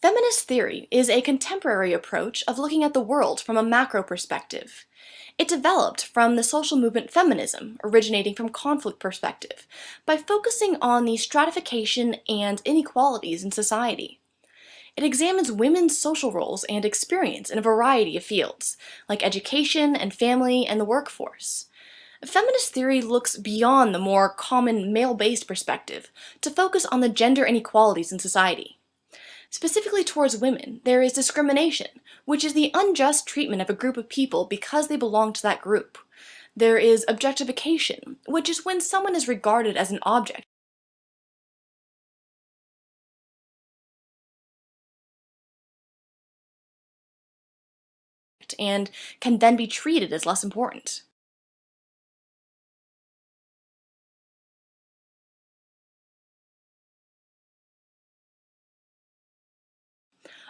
Feminist theory is a contemporary approach of looking at the world from a macro perspective. It developed from the social movement feminism, originating from conflict perspective, by focusing on the stratification and inequalities in society. It examines women's social roles and experience in a variety of fields, like education and family and the workforce. Feminist theory looks beyond the more common male-based perspective to focus on the gender inequalities in society. Specifically towards women, there is discrimination, which is the unjust treatment of a group of people because they belong to that group. There is objectification, which is when someone is regarded as an object and can then be treated as less important.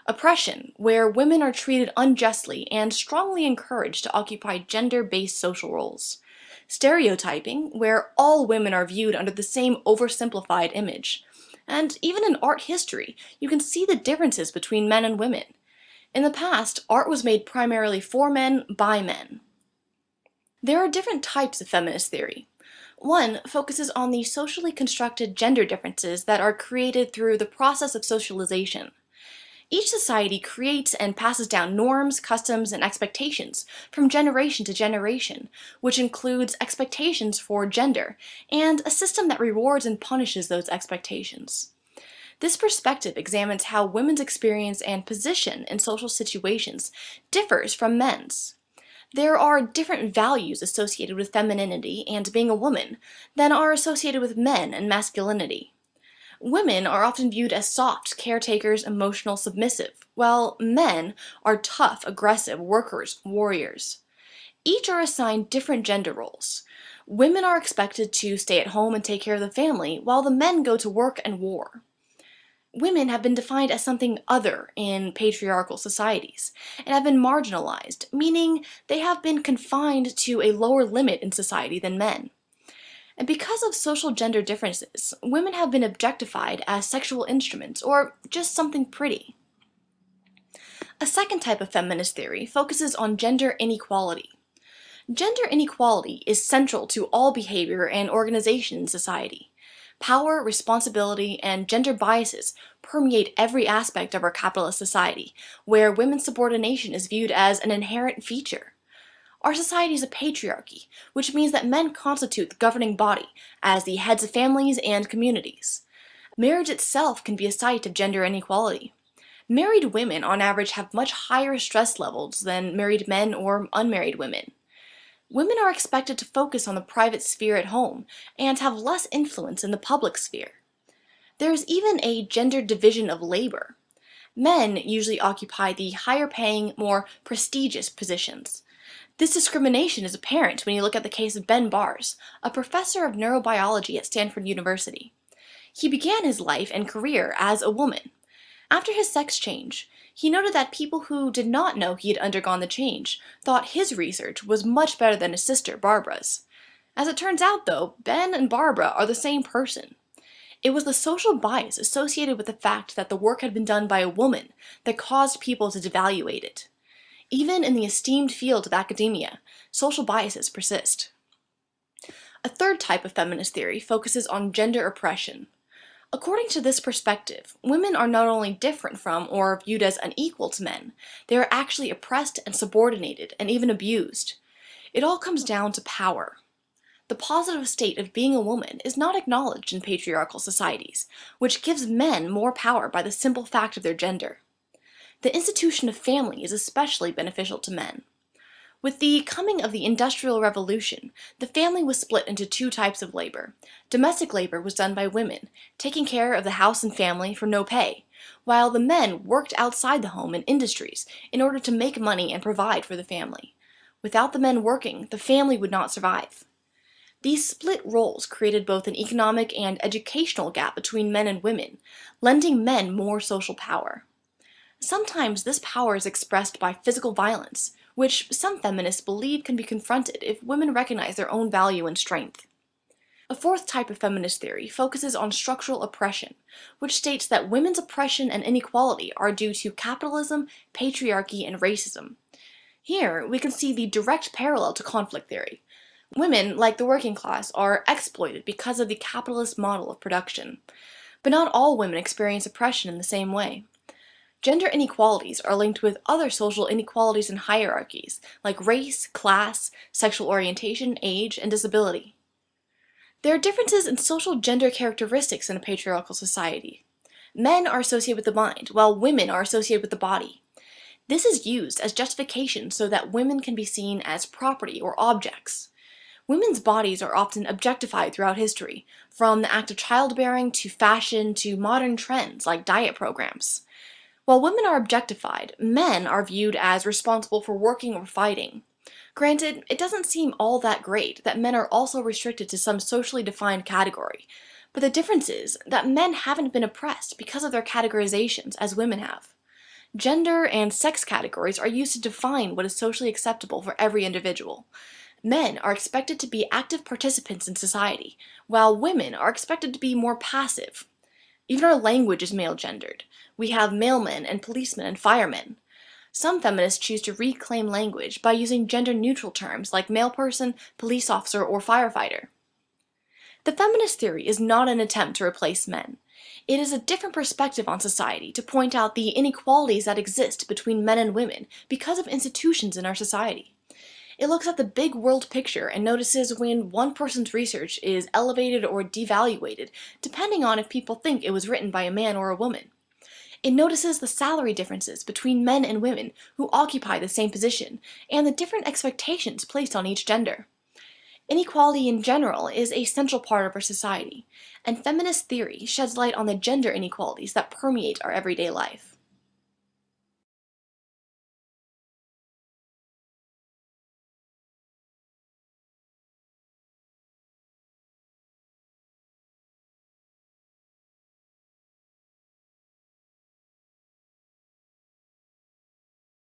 Oppression, where women are treated unjustly and strongly encouraged to occupy gender-based social roles. Stereotyping, where all women are viewed under the same oversimplified image. And even in art history, you can see the differences between men and women. In the past, art was made primarily for men by men. There are different types of feminist theory. One focuses on the socially constructed gender differences that are created through the process of socialization. Each society creates and passes down norms, customs, and expectations from generation to generation, which includes expectations for gender, and a system that rewards and punishes those expectations. This perspective examines how women's experience and position in social situations differs from men's. There are different values associated with femininity and being a woman than are associated with men and masculinity. Women are often viewed as soft, caretakers, emotional, submissive, while men are tough, aggressive, workers, warriors. Each are assigned different gender roles. Women are expected to stay at home and take care of the family, while the men go to work and war. Women have been defined as something other in patriarchal societies, and have been marginalized, meaning they have been confined to a lower limit in society than men. And because of social gender differences, women have been objectified as sexual instruments or just something pretty. A second type of feminist theory focuses on gender inequality. Gender inequality is central to all behavior and organization in society. Power, responsibility, and gender biases permeate every aspect of our capitalist society, where women's subordination is viewed as an inherent feature. Our society is a patriarchy, which means that men constitute the governing body as the heads of families and communities. Marriage itself can be a site of gender inequality. Married women on average have much higher stress levels than married men or unmarried women. Women are expected to focus on the private sphere at home and have less influence in the public sphere. There is even a gender division of labor. Men usually occupy the higher paying, more prestigious positions. This discrimination is apparent when you look at the case of Ben Bars, a professor of neurobiology at Stanford University. He began his life and career as a woman. After his sex change, he noted that people who did not know he had undergone the change thought his research was much better than his sister, Barbara's. As it turns out, though, Ben and Barbara are the same person. It was the social bias associated with the fact that the work had been done by a woman that caused people to devaluate it. Even in the esteemed field of academia, social biases persist. A third type of feminist theory focuses on gender oppression. According to this perspective, women are not only different from or viewed as unequal to men, they are actually oppressed and subordinated and even abused. It all comes down to power. The positive state of being a woman is not acknowledged in patriarchal societies, which gives men more power by the simple fact of their gender. The institution of family is especially beneficial to men. With the coming of the Industrial Revolution, the family was split into two types of labor. Domestic labor was done by women, taking care of the house and family for no pay, while the men worked outside the home in industries in order to make money and provide for the family. Without the men working, the family would not survive. These split roles created both an economic and educational gap between men and women, lending men more social power. Sometimes this power is expressed by physical violence, which some feminists believe can be confronted if women recognize their own value and strength. A fourth type of feminist theory focuses on structural oppression, which states that women's oppression and inequality are due to capitalism, patriarchy, and racism. Here, we can see the direct parallel to conflict theory. Women, like the working class, are exploited because of the capitalist model of production. But not all women experience oppression in the same way. Gender inequalities are linked with other social inequalities and hierarchies, like race, class, sexual orientation, age, and disability. There are differences in social gender characteristics in a patriarchal society. Men are associated with the mind, while women are associated with the body. This is used as justification so that women can be seen as property or objects. Women's bodies are often objectified throughout history, from the act of childbearing to fashion to modern trends like diet programs. While women are objectified, men are viewed as responsible for working or fighting. Granted, it doesn't seem all that great that men are also restricted to some socially defined category, but the difference is that men haven't been oppressed because of their categorizations as women have. Gender and sex categories are used to define what is socially acceptable for every individual. Men are expected to be active participants in society, while women are expected to be more passive. Even our language is male-gendered. We have mailmen and policemen and firemen. Some feminists choose to reclaim language by using gender-neutral terms like male person, police officer, or firefighter. The feminist theory is not an attempt to replace men. It is a different perspective on society to point out the inequalities that exist between men and women because of institutions in our society. It looks at the big world picture and notices when one person's research is elevated or devaluated, depending on if people think it was written by a man or a woman. It notices the salary differences between men and women who occupy the same position, and the different expectations placed on each gender. Inequality in general is a central part of our society, and feminist theory sheds light on the gender inequalities that permeate our everyday life.